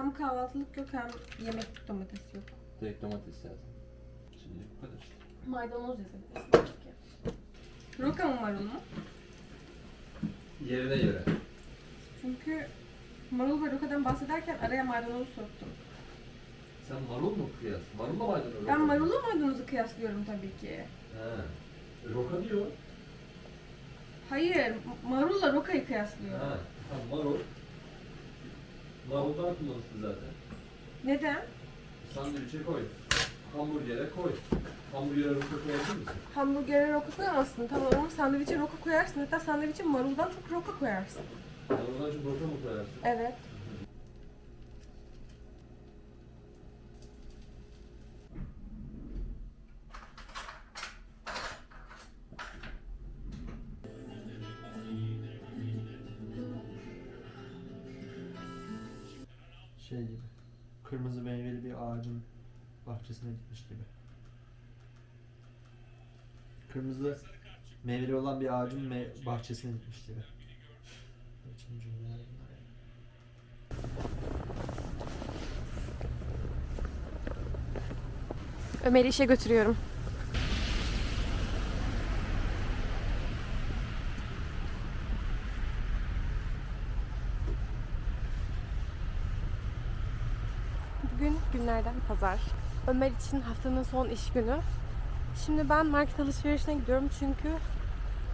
Hem kahvaltılık yok hem yemek domates yok. Direkt domates yazdım. Şimdi bu kadar. Maydanoz yazabilirsin belki. Roka mı marul mu? Yerine göre. Çünkü marul ve rokadan bahsederken araya maydanozu soktum. Sen marul mu kıyas? Marulla maydanoz? Ben marulla maydanozu kıyaslıyorum tabii ki. He. Roka diyor. Hayır, marulla rokayı kıyaslıyor. Ha. Tamam marul. Maruldan kullanırsın zaten. Neden? Sandviçe koy. Hamburgere koy. Hamburgere roka koyabilir misin? Hamburgere roka koyamazsın tamam ama sandviçe roka koyarsın. Hatta sandviçe maruldan çok roka koyarsın. Maruldan çok roka mı koyarsın? Evet. Şey gibi. Kırmızı meyveli bir ağacın bahçesine gitmiş gibi. Kırmızı meyveli olan bir ağacın bahçesine gitmiş gibi. Geçen cümleler bunlar ya. Ömer'i işe götürüyorum. Bugün günlerden pazar. Ömer için haftanın son iş günü. Şimdi ben market alışverişine gidiyorum çünkü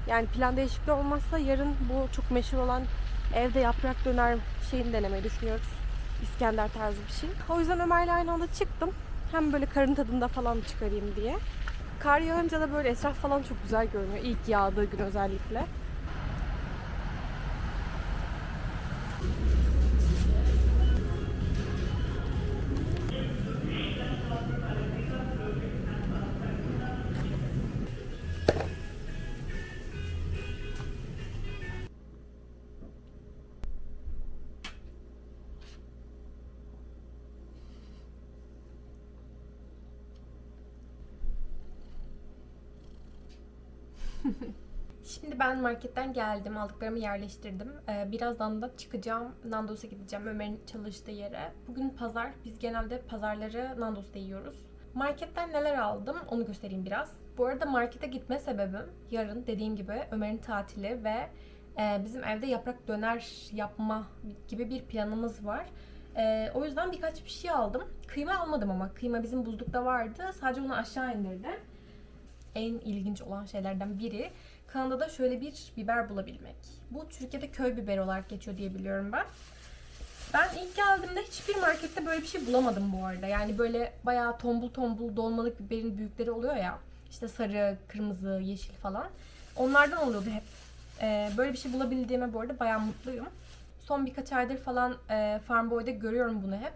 yani plan değişikliği olmazsa yarın bu çok meşhur olan evde yaprak döner şeyini denemeyi düşünüyoruz. İskender tarzı bir şey. O yüzden Ömer'le aynı anda çıktım. Hem böyle karın tadında falan çıkarayım diye. Kar yağınca da böyle etraf falan çok güzel görünüyor. İlk yağdığı gün özellikle. Şimdi ben marketten geldim. Aldıklarımı yerleştirdim. Birazdan da çıkacağım. Nandos'a gideceğim. Ömer'in çalıştığı yere. Bugün pazar. Biz genelde pazarları Nandos'ta yiyoruz. Marketten neler aldım onu göstereyim biraz. Bu arada markete gitme sebebim yarın dediğim gibi Ömer'in tatili ve bizim evde yaprak döner yapma gibi bir planımız var. O yüzden birkaç bir şey aldım. Kıyma almadım ama. Kıyma bizim buzlukta vardı. Sadece onu aşağı indirdim. En ilginç olan şeylerden biri Kanada'da şöyle bir biber bulabilmek. Bu Türkiye'de köy biberi olarak geçiyor diye biliyorum ben. Ben ilk geldiğimde hiçbir markette böyle bir şey bulamadım bu arada. Yani böyle bayağı tombul tombul dolmalık biberin büyükleri oluyor ya. İşte sarı, kırmızı, yeşil falan. Onlardan oluyordu hep. Böyle bir şey bulabildiğime bu arada bayağı mutluyum. Son birkaç aydır falan Farm Boy'da görüyorum bunu hep.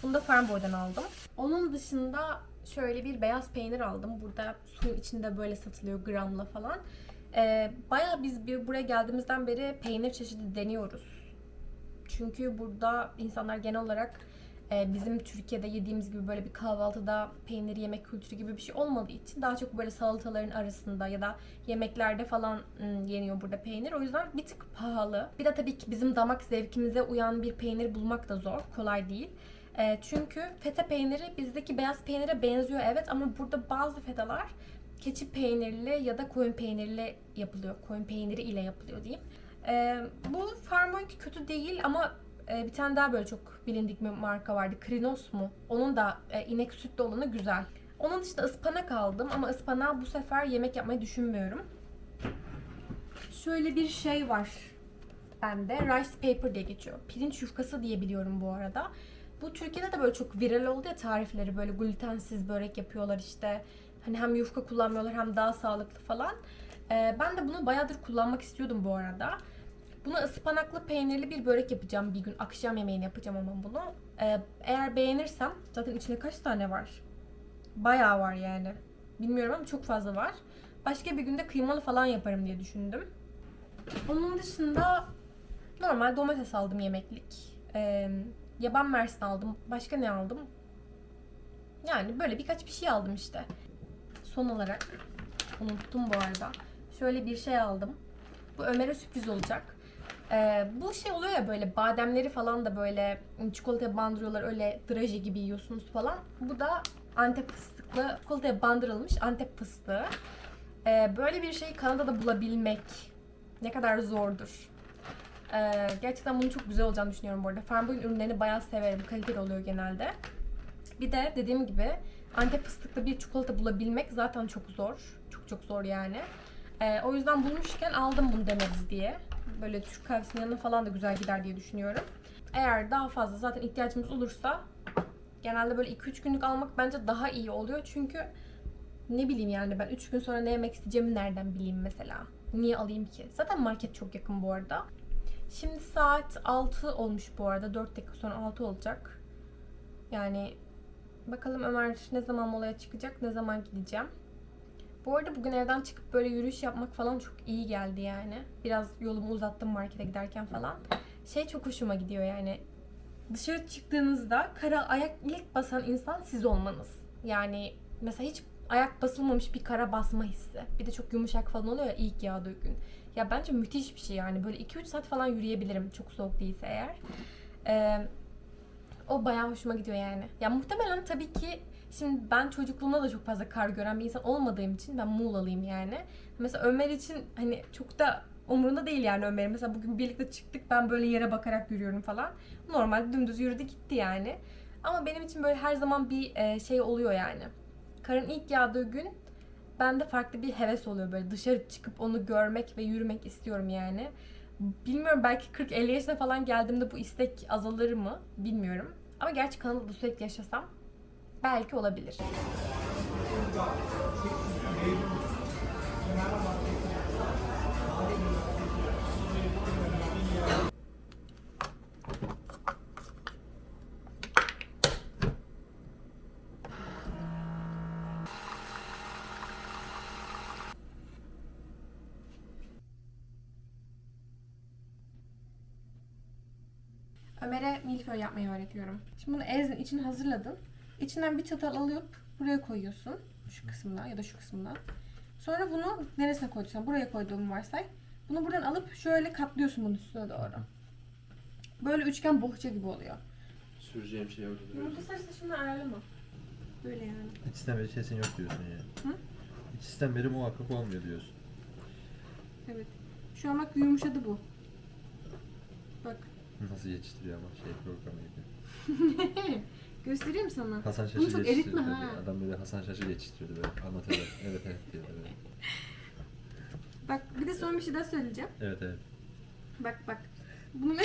Bunu da Farm Boy'dan aldım. Onun dışında şöyle bir beyaz peynir aldım. Burada suyun içinde böyle satılıyor gramla falan. Bayağı biz buraya geldiğimizden beri peynir çeşidi deniyoruz. Çünkü burada insanlar genel olarak bizim Türkiye'de yediğimiz gibi böyle bir kahvaltıda peynir yemek kültürü gibi bir şey olmadığı için daha çok böyle salataların arasında ya da yemeklerde falan yeniyor burada peynir. O yüzden bir tık pahalı. Bir de tabii ki bizim damak zevkimize uyan bir peynir bulmak da zor. Kolay değil. Çünkü feta peyniri bizdeki beyaz peynire benziyor evet ama burada bazı fetalar keçi peynirli ya da koyun peynirli yapılıyor. Koyun peyniri ile yapılıyor diyeyim. Bu Farmboy kötü değil ama bir tane daha böyle çok bilindik bir marka vardı. Krinos mu? Onun da inek sütlü olanı güzel. Onun dışında ıspanak aldım ama ıspanağı bu sefer yemek yapmayı düşünmüyorum. Şöyle bir şey var bende. Rice paper diye geçiyor. Pirinç yufkası diye biliyorum bu arada. Bu Türkiye'de de böyle çok viral oldu ya tarifleri. Böyle glutensiz börek yapıyorlar işte. Hani hem yufka kullanmıyorlar hem daha sağlıklı falan. Ben de bunu bayağıdır kullanmak istiyordum bu arada. Buna ıspanaklı peynirli bir börek yapacağım bir gün. Akşam yemeğini yapacağım ama bunu. Eğer beğenirsem, zaten içinde kaç tane var? Bayağı var yani. Bilmiyorum ama çok fazla var. Başka bir günde kıymalı falan yaparım diye düşündüm. Onun dışında normal domates aldım yemeklik. Yaban mersin aldım. Başka ne aldım? Yani böyle birkaç bir şey aldım işte. Son olarak unuttum bu arada. Şöyle bir şey aldım. Bu Ömer'e sürpriz olacak. Bu şey oluyor ya, böyle bademleri falan da böyle çikolataya bandırıyorlar, öyle draje gibi yiyorsunuz falan. Bu da Antep fıstıklı, çikolataya bandırılmış Antep fıstığı. Böyle bir şeyi Kanada'da bulabilmek ne kadar zordur. Gerçekten bunun çok güzel olacağını düşünüyorum bu arada. Farmboy'un ürünlerini bayağı severim. Kaliteli oluyor genelde. Bir de dediğim gibi Antep fıstıklı bir çikolata bulabilmek zaten çok zor. Çok çok zor yani. O yüzden bulmuşken aldım bunu deneriz diye. Böyle Türk kahvesinin yanına falan da güzel gider diye düşünüyorum. Eğer daha fazla zaten ihtiyacımız olursa genelde böyle 2-3 günlük almak bence daha iyi oluyor. Çünkü ne bileyim yani, ben 3 gün sonra ne yemek isteyeceğimi nereden bileyim mesela. Niye alayım ki? Zaten market çok yakın bu arada. Şimdi saat 6 olmuş bu arada. 4 dakika sonra 6 olacak. Yani bakalım Ömer ne zaman molaya çıkacak, ne zaman gideceğim. Bu arada bugün evden çıkıp böyle yürüyüş yapmak falan çok iyi geldi yani. Biraz yolumu uzattım markete giderken falan. Şey çok hoşuma gidiyor yani. Dışarı çıktığınızda kara ayak ilk basan insan siz olmanız. Yani mesela hiç ayak basılmamış bir kara basma hissi. Bir de çok yumuşak falan oluyor ya ilk yağdığı gün. Ya bence müthiş bir şey yani. Böyle 2-3 saat falan yürüyebilirim çok soğuk değilse eğer. O bayağı hoşuma gidiyor yani. Ya muhtemelen tabii ki şimdi ben çocukluğumda da çok fazla kar gören bir insan olmadığım için ben Muğla'lıyım yani. Mesela Ömer için hani çok da umurunda değil yani Ömer'in. Mesela bugün birlikte çıktık, ben böyle yere bakarak yürüyorum falan. Normal dümdüz yürüdü gitti yani. Ama benim için böyle her zaman bir şey oluyor yani. Karın ilk yağdığı gün bende farklı bir heves oluyor, böyle dışarı çıkıp onu görmek ve yürümek istiyorum yani. Bilmiyorum, belki 40-50 yaşına falan geldiğimde bu istek azalır mı bilmiyorum. Ama gerçi Kanada'da sürekli yaşasam belki olabilir. Ömer'e milföy yapmayı öğretiyorum. Şimdi bunu ezdin, içini hazırladın. İçinden bir çatal alıp buraya koyuyorsun. Şu kısmına ya da şu kısmına. Sonra bunu neresine koyduysan, buraya koyduğumu varsay. Bunu buradan alıp şöyle katlıyorsun bunun üstüne doğru. Böyle üçgen bohça gibi oluyor. Süreceğim şey orada. Yumurta sarısı şimdi ayarlama. Böyle yani. İç sistem beri sesin yok diyorsun yani. Hı? İç sistem beri muhakkak olmuyor diyorsun. Evet. Şu an bak yumuşadı bu. Bak. Nasıl yetiştiriyor ama şey programı gibi. Göstereyim sana. Hasan Şaşı Bunu çok yetiştiriyordu. eritme ha. Adam böyle Hasan Şaşı yetiştiriyordu böyle anlatıyordu. Evet evet diyordu böyle. Bak bir de son bir şey daha söyleyeceğim. Evet evet. Bak bak. Bunu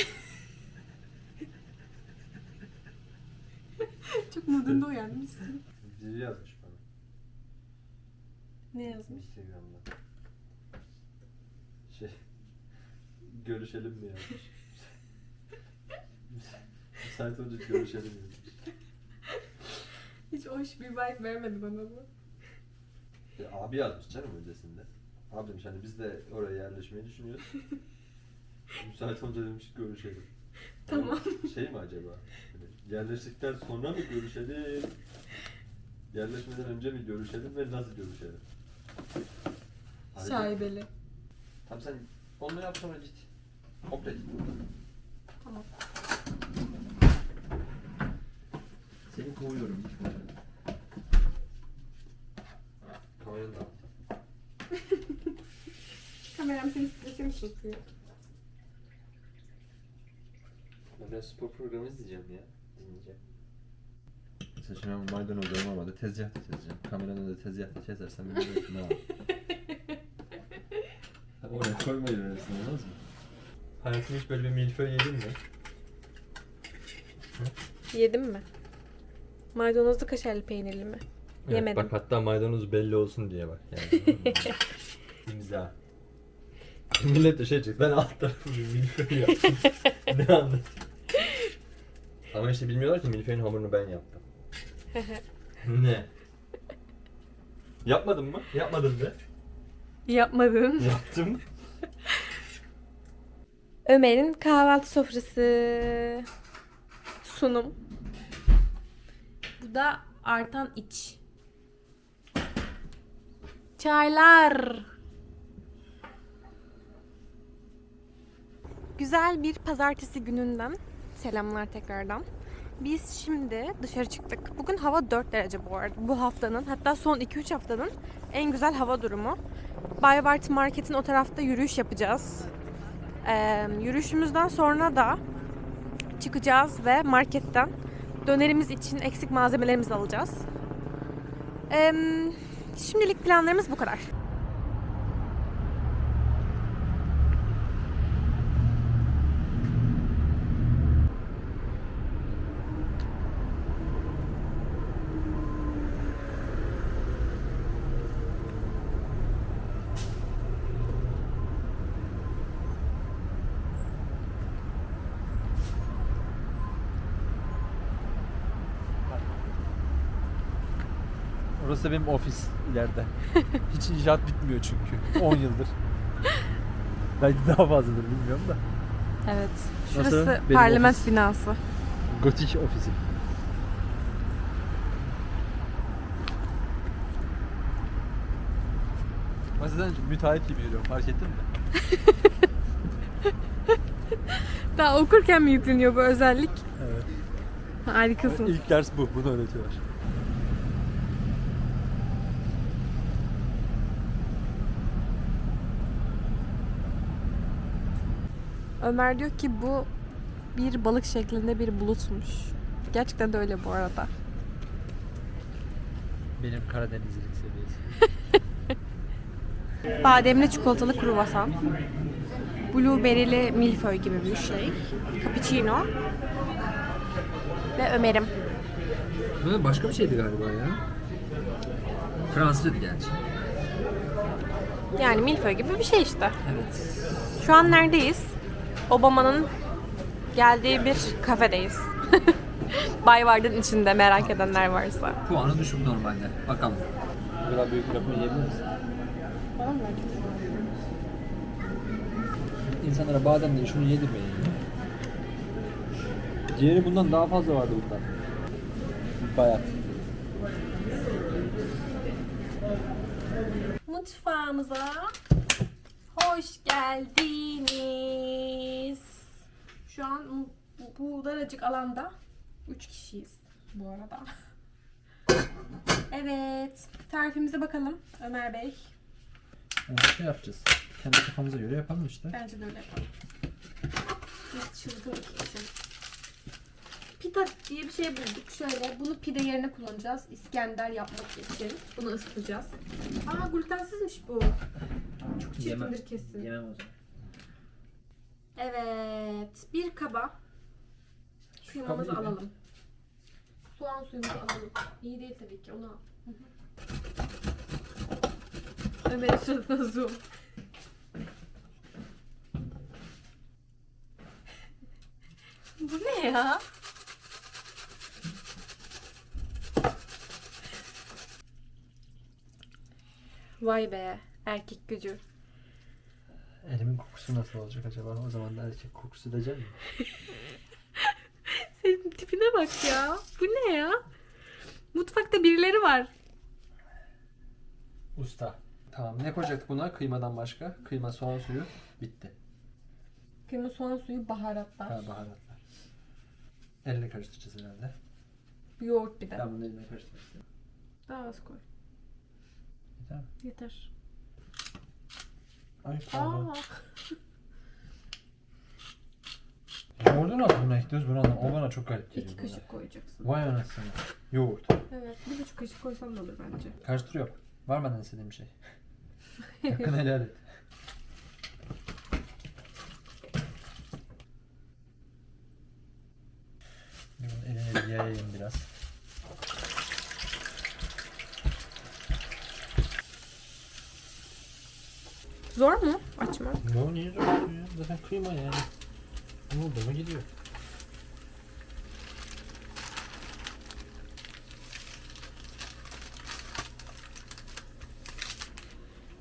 çok modunda uyanmışsın. Biri yazmış bana. Ne yazmış? Instagram'da. Şey, görüşelim mi yazmış. Müsait olunca görüşelim yazmış. Hiç hoş bir vibe vermedi bana bu. Abi yazmış canım öncesinde. Abi demiş hani biz de oraya yerleşmeyi düşünüyoruz. Müsait olunca demiş görüşelim. Tamam. Yani şey mi acaba? Hani yerleştikten sonra mı görüşelim? Yerleşmeden önce mi görüşelim ve nasıl görüşelim? Hadi. Şaibeli. Tamam sen onu yap sonra git. Komple git. Tamam. Seni kovuyorum git buradan. Kameranı da al. Kameram seni strese mi sokuyor? Ben spor programı izleyeceğim ya. Dinleyeceğim. Mesela şimdi ben maydanoz olmadı. Tezgahta keseceğim. Kameranı da tezgahta kesersen bir de ne var? Oraya koymayı verirsin olmaz mı? Hayatımda hiç böyle bir milföy yedin mi? Yedim mi? Maydanozlu kaşarlı peynirli mi? Yemedim. Bak hatta maydanoz belli olsun diye bak yani. İmza. Millet de şey çıktı. Ben alt tarafı bir milföy yaptım. Ne anlatayım? Ama işte bilmiyorlar ki milföyün hamurunu ben yaptım. Ne? Yapmadın mı? Yapmadın be. Yapmadın. Yaptım. Ömer'in kahvaltı sofrası. Sunum. Bu da artan iç. Çaylar. Güzel bir pazartesi gününden selamlar tekrardan. Biz şimdi dışarı çıktık. Bugün hava 4 derece bu arada. Bu haftanın, hatta son 2-3 haftanın en güzel hava durumu. Bayburt Market'in o tarafta yürüyüş yapacağız. Yürüyüşümüzden sonra da çıkacağız ve marketten dönerimiz için eksik malzemelerimizi alacağız. Şimdilik planlarımız bu kadar. Orası da benim ofis ileride. Hiç inşaat bitmiyor çünkü. 10 yıldır. Belki daha fazladır bilmiyorum da. Evet. Nasıl? Şurası Benim parlament ofis. binası. Gotik ofisi. Ben zaten müteahhit gibi yürüyorum, fark ettin mi? Daha okurken mi yükleniyor bu özellik? Evet. Harikasın. İlk ders bu, bunu öğretiyorlar. Ömer diyor ki bu bir balık şeklinde bir bulutmuş. Gerçekten de öyle bu arada. Benim Karadenizlilik seviyesi. Bademli çikolatalı kruvasan. Blueberry'li milföy gibi bir şey. Cappuccino. Ve Ömer'im. Bu başka bir şeydi galiba ya. Fransızcaydı gerçi. Yani milföy gibi bir şey işte. Evet. Şu an neredeyiz? Obama'nın geldiği bir kafedeyiz. Bayvard'ın içinde, merak edenler varsa. Puanı düşük normalde. Bakalım. Bu kadar büyük bir lokma yiyebilir misin? İnsanlara bademle şunu yedirmeyin ya. Ciğeri bundan daha fazla vardı bundan. Bayat. Mutfağımıza hoş geldiniz. Şu an bu daracık alanda 3 kişiyiz bu arada. Evet, tarifimize bakalım Ömer Bey. Şey yapacağız. Kendi kafamıza göre yapalım işte. Bence de öyle yapalım. Biz çılgın iki kişi. Pita diye bir şey bulduk. Şöyle, bunu pide yerine kullanacağız. İskender yapmak için. Bunu ısıtacağız. Aa, glutensizmiş bu. Çok çirkindir kesin. Yemem o zaman. Evet, bir kaba kıymamızı kaba iyi mi? alalım. Soğan suyumuzu alalım. İyi değil tabii ki, onu al. Hı hı. Ömer'in suratına zoom. Bu ne ya? Vay be, erkek gücü. Elimin kokusu nasıl olacak acaba? O zaman da erkek kokusu diyeceğim mi? Senin tipine bak ya. Bu ne ya? Mutfakta birileri var. Usta. Tamam, ne koyacaktık buna? Kıymadan başka. Kıyma, soğan suyu. Bitti. Kıyma, soğan suyu, baharatlar. Ha, baharatlar. Elle karıştıracağız herhalde. Yoğurt bir de. Ben bunu elimle karıştırmak istiyorum. Daha az koy. Yeter mi? Yeter. Ay pardon. Aa. Yoğurdu nasıl buna ekliyoruz bunu anlamadım. O bana çok garip geliyor. 2 kaşık koyacaksın. Vay anasını. Yoğurt. Evet. 1,5 kaşık koysam da olur bence. Karıştırıyor. Var mı benden istediğim bir şey? Hakkını helal et. Bunun eline bir yayayım biraz. Zor mu açmak? Ne niye zorluyorsun ya? Zaten kıyma yani. Ne oldu mu gidiyor.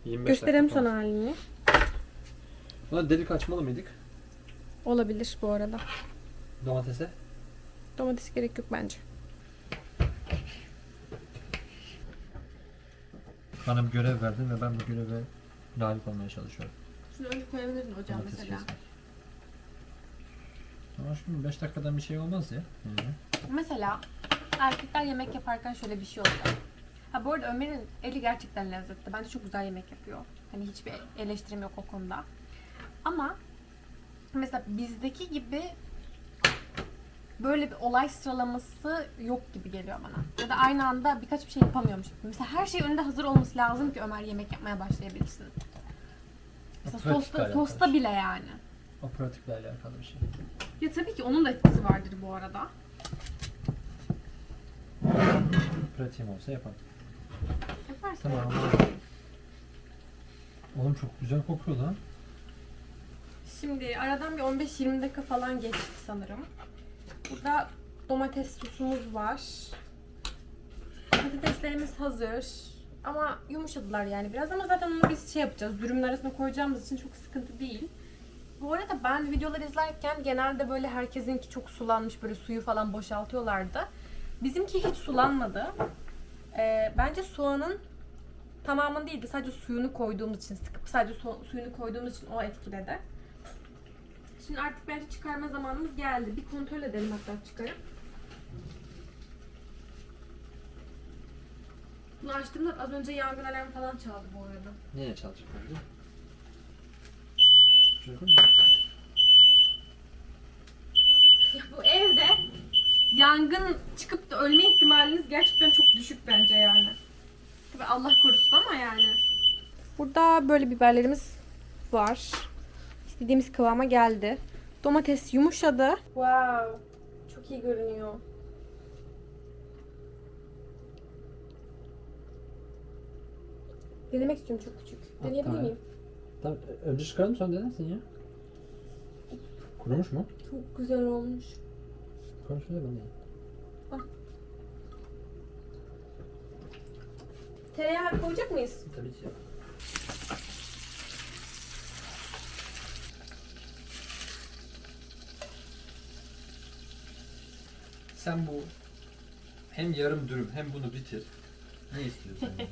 Göstereyim sana halini. Buna delik açmalı mıydık? Olabilir bu arada. Domatese. Domates gerek yok bence. Bana bir görev verdin ve ben bu göreve layık olmaya çalışıyorum. Şunu önce koyabilirdin hocam Domates mesela. kesmek. Ama şimdi 5 dakikadan bir şey olmaz ya. Yani. Mesela erkekler yemek yaparken şöyle bir şey oluyor. Ha bu arada Ömer'in eli gerçekten lezzetli. Bence çok güzel yemek yapıyor. Hani hiçbir eleştirim yok o konuda. Ama mesela bizdeki gibi böyle bir olay sıralaması yok gibi geliyor bana. Ya da aynı anda birkaç bir şey yapamıyormuş gibi. Mesela her şey önünde hazır olması lazım ki Ömer yemek yapmaya başlayabilsin. Mesela sosta bile yani. O pratikle alakalı bir şey. Ya tabii ki onun da etkisi vardır bu arada. Pratiğim olsa yaparım. Yaparsın. Tamam. Oğlum çok güzel kokuyor lan. Şimdi aradan bir 15-20 dakika falan geçti sanırım. Burada domates sosumuz var. Patateslerimiz hazır. Ama yumuşadılar yani biraz ama zaten onu biz şey yapacağız. Dürümün arasına koyacağımız için çok sıkıntı değil. Bu arada ben videoları izlerken genelde böyle herkesinki çok sulanmış, böyle suyu falan boşaltıyorlardı. Bizimki hiç sulanmadı. Bence soğanın tamamını değildi. Sadece suyunu koyduğumuz için, sıkıp sadece suyunu koyduğumuz için o etkiledi. Şimdi artık bence çıkarma zamanımız geldi. Bir kontrol edelim hatta çıkarıp. Bunu açtığımda az önce yangın alarmı falan çaldı bu arada. Niye çalışacak öyle? Şöyle mi? Ya bu evde yangın çıkıp da ölme ihtimaliniz gerçekten çok düşük bence yani. Tabii Allah korusun ama yani. Burada böyle biberlerimiz var. İstediğimiz kıvama geldi. Domates yumuşadı. Wow. Çok iyi görünüyor. Denemek istiyorum çok küçük. Deneyebilir Hatta- miyim? Tamam, önce çıkaralım sonra denersin ya. Kurumuş mu? Çok güzel olmuş. Konuşuyor ben de. Tereyağı koyacak mıyız? Tabii ki. Sen bu hem yarım dürüm hem bunu bitir. Ne istiyorsun yani?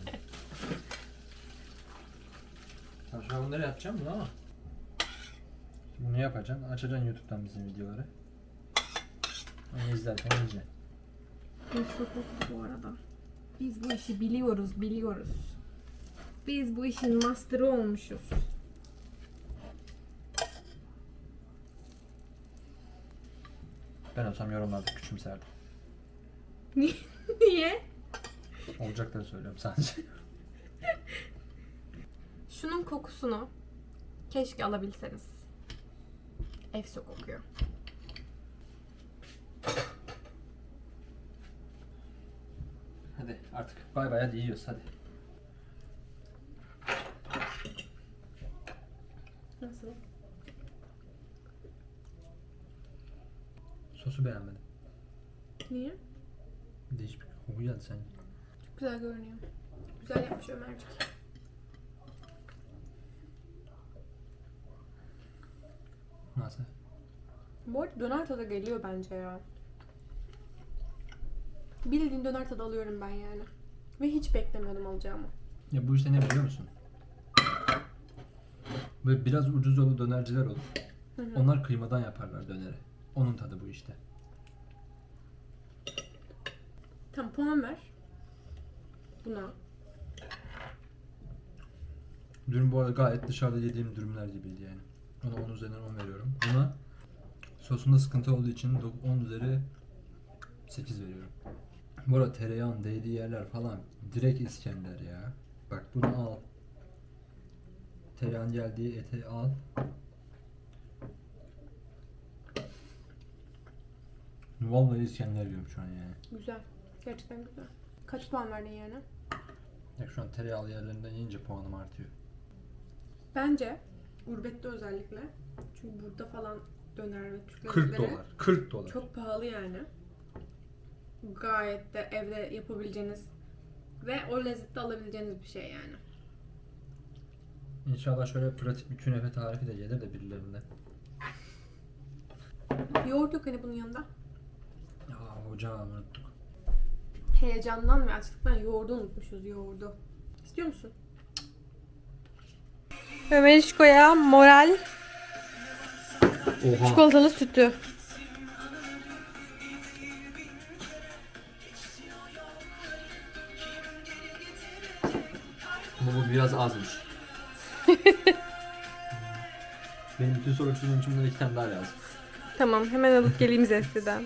Tamam şimdi bunları yapacağım bunu ama. Şimdi bunu yapacaksın. Açacaksın YouTube'dan bizim videoları. Onu izlerken yiyeceksin. Hepsi koktu bu arada. Biz bu işi biliyoruz. Biz bu işin master'ı olmuşuz. Ben olsam yorumlarda küçümserdim. Niye? Olacakları söylüyorum sadece. Şunun kokusunu keşke alabilseniz. Efso kokuyor. Hadi artık bay bay hadi yiyoruz hadi. Nasıl? Sosu beğenmedim. Niye? Değişik bir koku geldi sanki. Çok güzel görünüyor. Güzel yapmış Ömercik. Nasıl? Bu arada döner tadı geliyor bence ya. Bildiğin döner tadı alıyorum ben yani. Ve hiç beklemiyordum alacağımı. Ya bu işte ne biliyor musun? Böyle biraz ucuz yolu dönerciler olur. Hı hı. Onlar kıymadan yaparlar döneri. Onun tadı bu işte. Tamam puan ver. Buna. Dürüm bu arada gayet dışarıda yediğim dürümler gibiydi yani. Ona 10 üzerinden 10 veriyorum. Buna sosunda sıkıntı olduğu için 10 üzeri 8 veriyorum. Bu arada tereyağın değdiği yerler falan direkt İskender ya. Bak bunu al. Tereyağın geldiği eti al. Vallahi İskender yiyorum şu an yani. Güzel. Gerçekten güzel. Kaç puan verdin yani? Ya şu an tereyağlı yerlerinden yiyince puanım artıyor. Bence Gurbette özellikle. Çünkü burada falan döner ve Türk 40 lezzetleri dolar. 40 dolar. çok pahalı yani. Gayet de evde yapabileceğiniz ve o lezzette alabileceğiniz bir şey yani. İnşallah şöyle pratik bir künefe tarifi de gelir de birilerinden. Yoğurt yok hani bunun yanında. Ya hocam unuttuk. Heyecandan ve açlıktan yoğurdu unutmuşuz yoğurdu. İstiyor musun? Ömerişko'ya moral Oha. çikolatalı sütü. Ama bu biraz azmış. Benim bütün soru çözümüm için bundan 2 tane daha lazım. Tamam, hemen alıp geleyim Zesti'den.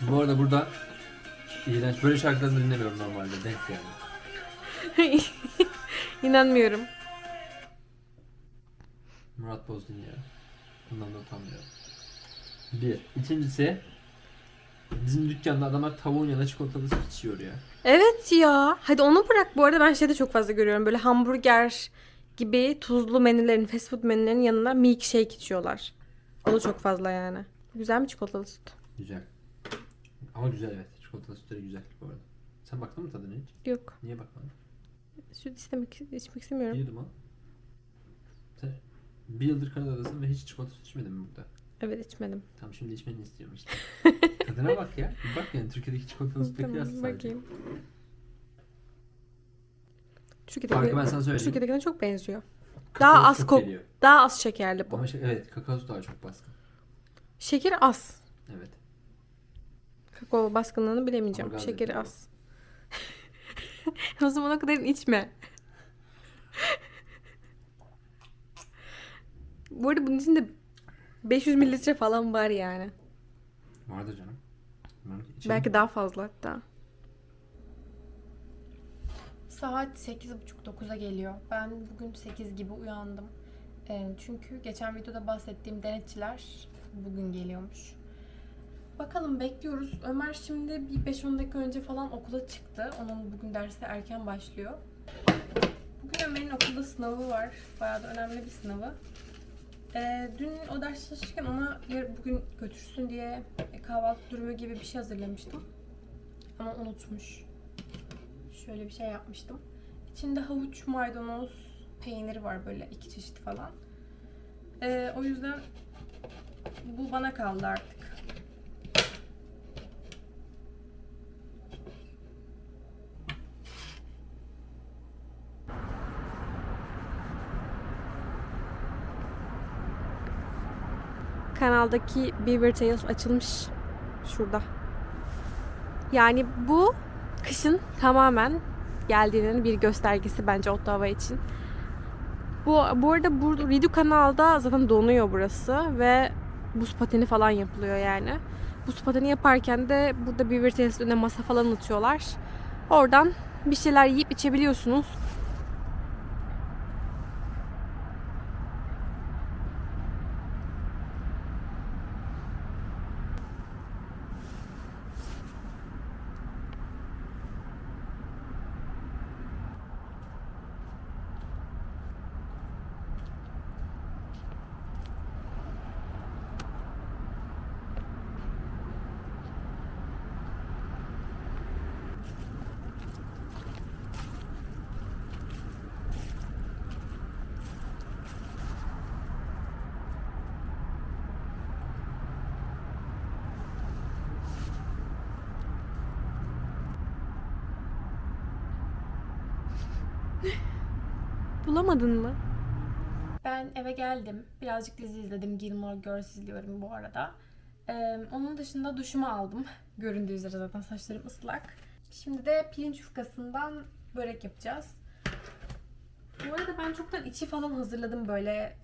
Bu arada burada iğrenç. Böyle şarkıları da dinlemiyorum normalde. Denk yani. İnanmıyorum. Murat Boz dinliyorum. Bundan da utanmıyorum. Bir. İkincisi, bizim dükkanda adamlar tavuğun yanına çikolatalı süt içiyor ya. Evet ya. Hadi onu bırak. Bu arada ben şeyde çok fazla görüyorum. Böyle hamburger gibi tuzlu menülerin, fast food menülerinin yanına milkshake içiyorlar. O da çok fazla yani. Güzel mi çikolatalı süt? Güzel. Ama güzel evet. Çikolatalı sütleri güzel bu arada. Sen baktın mı tadına hiç? Yok. Niye bakmadın? Süt içmek istemiyorum. Yiyordum ha. Sen 1 yıldır Kanada'dasın ve hiç çikolata süt içmedin mi burada? Evet, içmedim. Tam şimdi içmeni istiyorum işte. Tadına bak ya. Bir bak yani Türkiye'deki çikolatalı sütle Tamam, kıyasla sadece. bakayım. Farkı ben sana söyleyeyim. Türkiye'dekine çok benziyor. Kakao Daha az çok kok, geliyor. daha az şekerli bu. Ama evet kakaosu daha çok baskın. Şeker az. Evet. Kakao baskınlığını bilemeyeceğim. Ama gaz Şekeri yapıyor. az. O zaman o kadar içme. Bu arada bunun içinde 500 mililitre falan var yani. Vardır canım. İçelim. Belki daha fazla hatta. Saat 8.30-9'a geliyor. Ben bugün 8 gibi uyandım. Çünkü geçen videoda bahsettiğim denetçiler bugün geliyormuş. Bakalım, bekliyoruz. Ömer şimdi bir 5-10 dakika önce falan okula çıktı. Onun bugün dersi erken başlıyor. Bugün Ömer'in okulda sınavı var. Bayağı da önemli bir sınavı. Dün o ders çalışırken ona bugün götürsün diye kahvaltı durumu gibi bir şey hazırlamıştım. Ama unutmuş. Şöyle bir şey yapmıştım. İçinde havuç, maydanoz, peyniri var böyle 2 çeşit falan. O yüzden bu bana kaldı artık. Kanaldaki Beaver Tails açılmış şurada. Yani bu kışın tamamen geldiğinin bir göstergesi bence Ottawa için. Bu arada burada Rideau kanalda zaten donuyor burası ve buz pateni falan yapılıyor yani. Buz pateni yaparken de burada Beaver Tails'in önüne masa falan atıyorlar. Oradan bir şeyler yiyip içebiliyorsunuz. Bulamadın mı? Ben eve geldim. Birazcık dizi izledim. Gilmore Girls izliyorum bu arada. Onun dışında duşumu aldım. Göründüğü üzere zaten saçlarım ıslak. Şimdi de pirinç yufkasından börek yapacağız. Bu arada ben çoktan içi falan hazırladım böyle.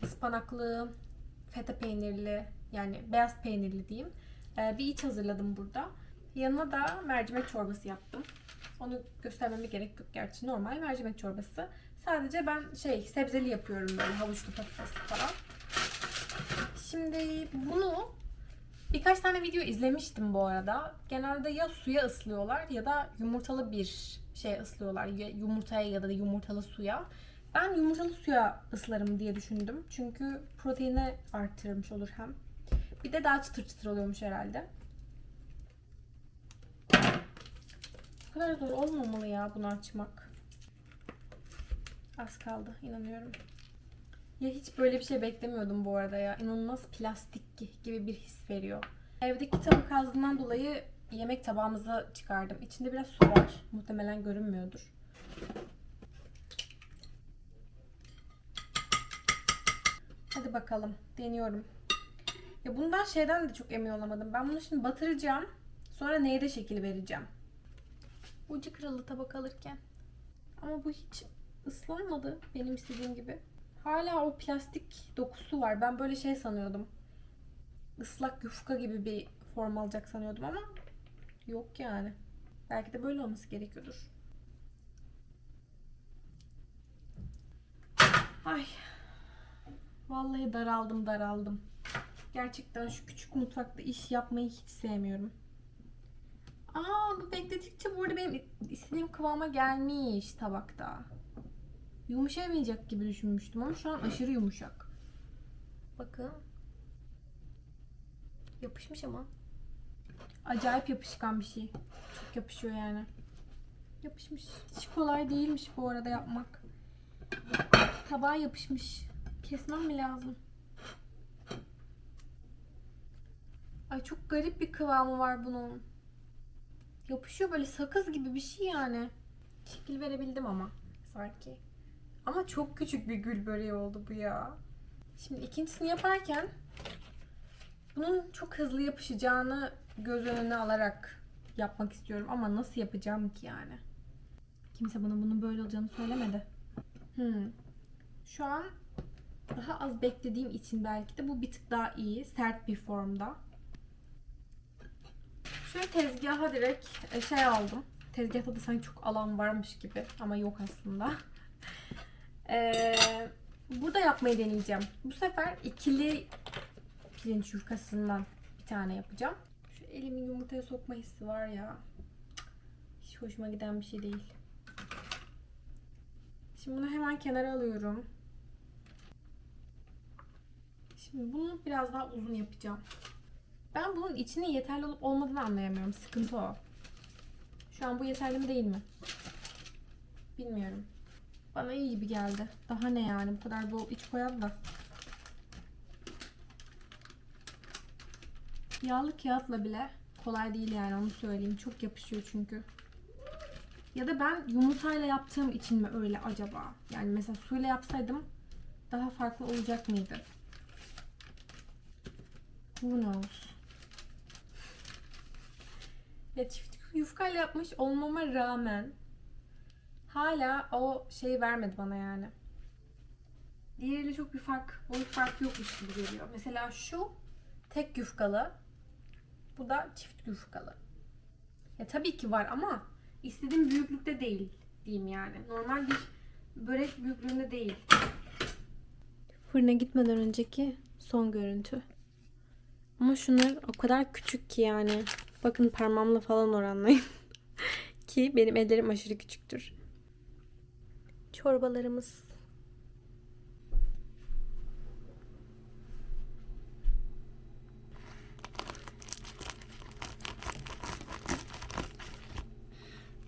Ispanaklı, feta peynirli, yani beyaz peynirli diyeyim. Bir iç hazırladım burada. Yanına da mercimek çorbası yaptım. Onu göstermeme gerek yok gerçi, normal mercimek çorbası. Sadece ben sebzeli yapıyorum, böyle havuçlu, patatesli falan. Şimdi bunu birkaç tane video izlemiştim bu arada. Genelde ya suya ıslıyorlar ya da yumurtalı bir şey ıslıyorlar. Ya yumurtaya ya da yumurtalı suya. Ben yumurtalı suya ıslarım diye düşündüm. Çünkü proteini artırmış olur hem. Bir de daha çıtır çıtır oluyormuş herhalde. Bu kadar zor olmamalı ya bunu açmak. Az kaldı, inanıyorum. Ya hiç böyle bir şey beklemiyordum bu arada ya. İnanılmaz plastik gibi bir his veriyor. Evdeki tabak ağzından dolayı yemek tabağımızı çıkardım. İçinde biraz su var. Muhtemelen görünmüyordur. Hadi bakalım. Deniyorum. Ya bundan şeyden de çok emin olamadım. Ben bunu şimdi batıracağım. Sonra neyde şekil vereceğim. Ucu kırıldı tabak alırken. Ama bu hiç ıslanmadı benim istediğim gibi. Hala o plastik dokusu var. Ben böyle şey sanıyordum. Islak yufka gibi bir form alacak sanıyordum ama yok yani. Belki de böyle olması gerekiyordur. Ay. Vallahi daraldım. Gerçekten şu küçük mutfakta iş yapmayı hiç sevmiyorum. Bu bekledikçe bu arada benim istediğim kıvama gelmiş tabakta. Yumuşamayacak gibi düşünmüştüm ama şu an aşırı yumuşak. Bakın. Yapışmış ama. Acayip yapışkan bir şey. Çok yapışıyor yani. Yapışmış. Hiç kolay değilmiş bu arada yapmak. Tabağa yapışmış. Kesmem mi lazım? Ay çok garip bir kıvamı var bunun. Yapışıyor böyle sakız gibi bir şey yani. Şekil verebildim ama sanki. Ama çok küçük bir gül böreği oldu bu ya. Şimdi ikincisini yaparken bunun çok hızlı yapışacağını göz önüne alarak yapmak istiyorum. Ama nasıl yapacağım ki yani? Kimse bana bunun böyle olacağını söylemedi. Şu an daha az beklediğim için belki de bu bir tık daha iyi. Sert bir formda. Şöyle tezgaha direkt şey aldım. Tezgahta da sanki çok alan varmış gibi ama yok aslında. Burada yapmayı deneyeceğim. Bu sefer ikili pirinç yufkasından bir tane yapacağım. Şu elimi yumurtaya sokma hissi var ya. Hiç hoşuma giden bir şey değil. Şimdi bunu hemen kenara alıyorum. Şimdi bunu biraz daha uzun yapacağım. Ben bunun içinin yeterli olup olmadığını anlayamıyorum. Sıkıntı o. Şu an bu yeterli mi değil mi? Bilmiyorum. Bana iyi gibi geldi. Daha ne yani? Bu kadar bol iç koyalım da. Yağlı kağıtla bile kolay değil yani, onu söyleyeyim. Çok yapışıyor çünkü. Ya da ben yumurtayla yaptığım için mi öyle acaba? Yani mesela suyla yapsaydım daha farklı olacak mıydı? Who knows? Ya çift yufkayla yapmış olmama rağmen hala o şeyi vermedi bana yani. Diğeriyle çok bir boyut farkı yokmuş gibi geliyor. Mesela şu tek yufkalı. Bu da çift yufkalı. Ya tabii ki var ama istediğim büyüklükte değil diyeyim yani. Normal bir börek büyüklüğünde değil. Fırına gitmeden önceki son görüntü. Ama şunlar o kadar küçük ki yani. Bakın parmağımla falan oranlayın. Ki benim ellerim aşırı küçüktür. Çorbalarımız.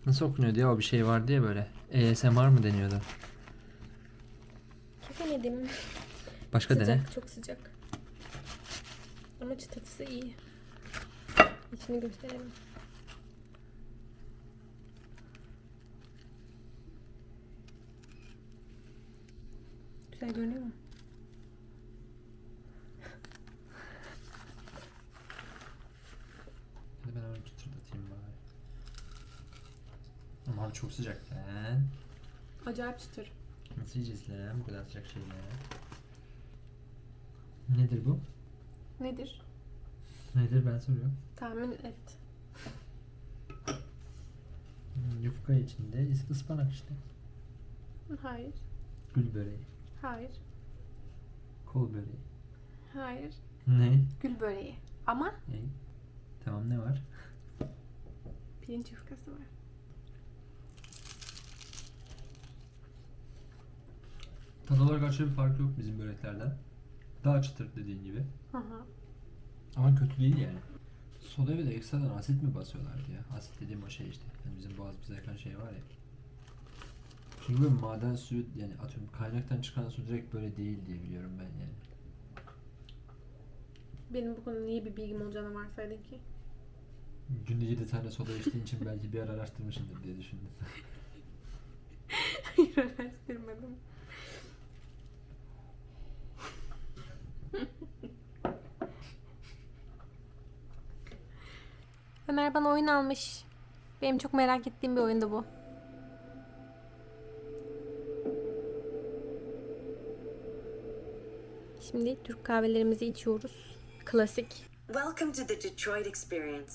Nasıl okunuyordu ya, o bir şey vardı ya böyle. ASMR mı deniyordu? Kesemedim. Başka dene. Çok sıcak. Ama çıtırtısı iyi. İçini gösterelim. Güzel görünüyor mu? Hadi ben onu çıtırdatayım bari. Ama çok sıcak lan. Acayip çıtır. Nasıl yiyeceğiz lan bu kadar sıcak şeyler? Nedir bu? Nedir? Nedir ben soruyorum. Tahmin et. Yufka içinde ıspanak işte. Hayır. Gül böreği. Hayır. Kol böreği. Hayır. Ne? Gül böreği. Ama Ne? Tamam, ne var? pirinç yufkası var. Tad olarak aşırı bir fark yok bizim böreklerden. Daha çıtır dediğin gibi. Hı hı. Ama kötü değil yani. Soda ve de ekstradan asit mi basıyorlardı ya? Asit dediğim o şey işte. Yani bizim boğazımıza yakın şey var ya. Çünkü böyle maden suyu, yani atıyorum kaynaktan çıkan su direkt böyle değil diye biliyorum ben yani. Benim bu konuda iyi bir bilgim olacağını varsaydın ki. Günde 7 tane soda içtiğin için belki bir ara araştırmışsındır diye düşündüm. Hayır, araştırmadım. Ömer bana oyun almış. Benim çok merak ettiğim bir oyundu bu. Şimdi Türk kahvelerimizi içiyoruz. Klasik. Welcome to the Detroit Experience.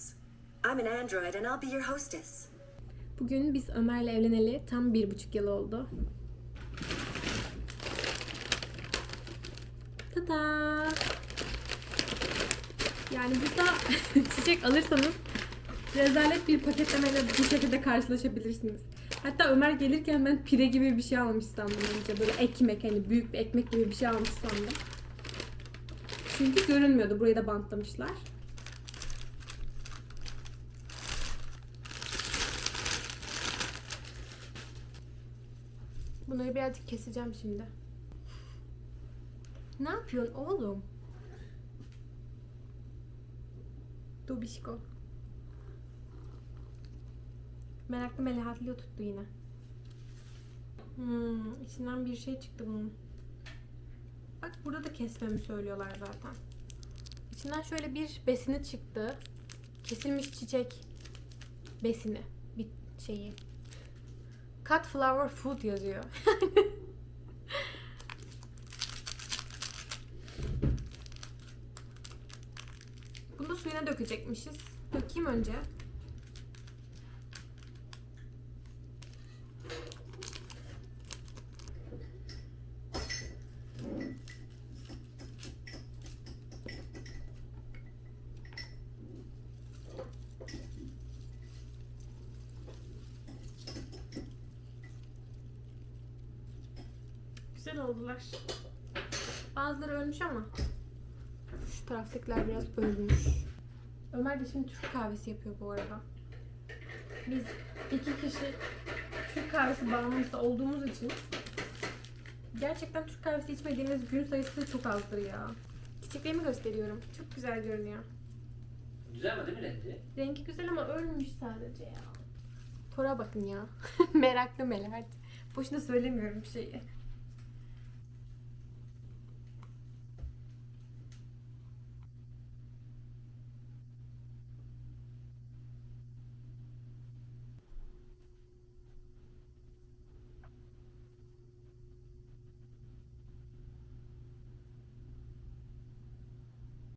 I'm an android and I'll be your hostess. Bugün biz Ömer'le evleneli tam 1,5 yıl oldu. Tada! Yani burada çiçek alırsanız rezalet bir paketlemeyle bu şekilde karşılaşabilirsiniz. Hatta Ömer gelirken ben pire gibi bir şey almış sandım önce. Böyle ekmek, hani büyük bir ekmek gibi bir şey almış sandım. Çünkü görünmüyordu. Burayı da bantlamışlar. Bunları birazcık keseceğim şimdi. Ne yapıyorsun oğlum? Dobişko. Meraklı melahatli tuttu yine. İçinden bir şey çıktı bunun. Bak burada da kesmemi söylüyorlar zaten. İçinden şöyle bir besini çıktı. Kesilmiş çiçek besini. Bir şeyi. Cut flower food yazıyor. Bunu da suyuna dökecekmişiz. Dökeyim önce. Güzel oldular. Bazıları ölmüş ama şu taraftakiler biraz ölmüş. Ömer de şimdi Türk kahvesi yapıyor bu arada. Biz 2 kişi Türk kahvesi bağımlısı olduğumuz için gerçekten Türk kahvesi içmediğimiz gün sayısı çok azdır ya. Çiçeklerimi gösteriyorum. Çok güzel görünüyor. Güzel mi değil mi rengi? Rengi güzel ama ölmüş sadece ya. Tora bakın ya. Meraklı Melahat. Boşuna söylemiyorum bir şeyi.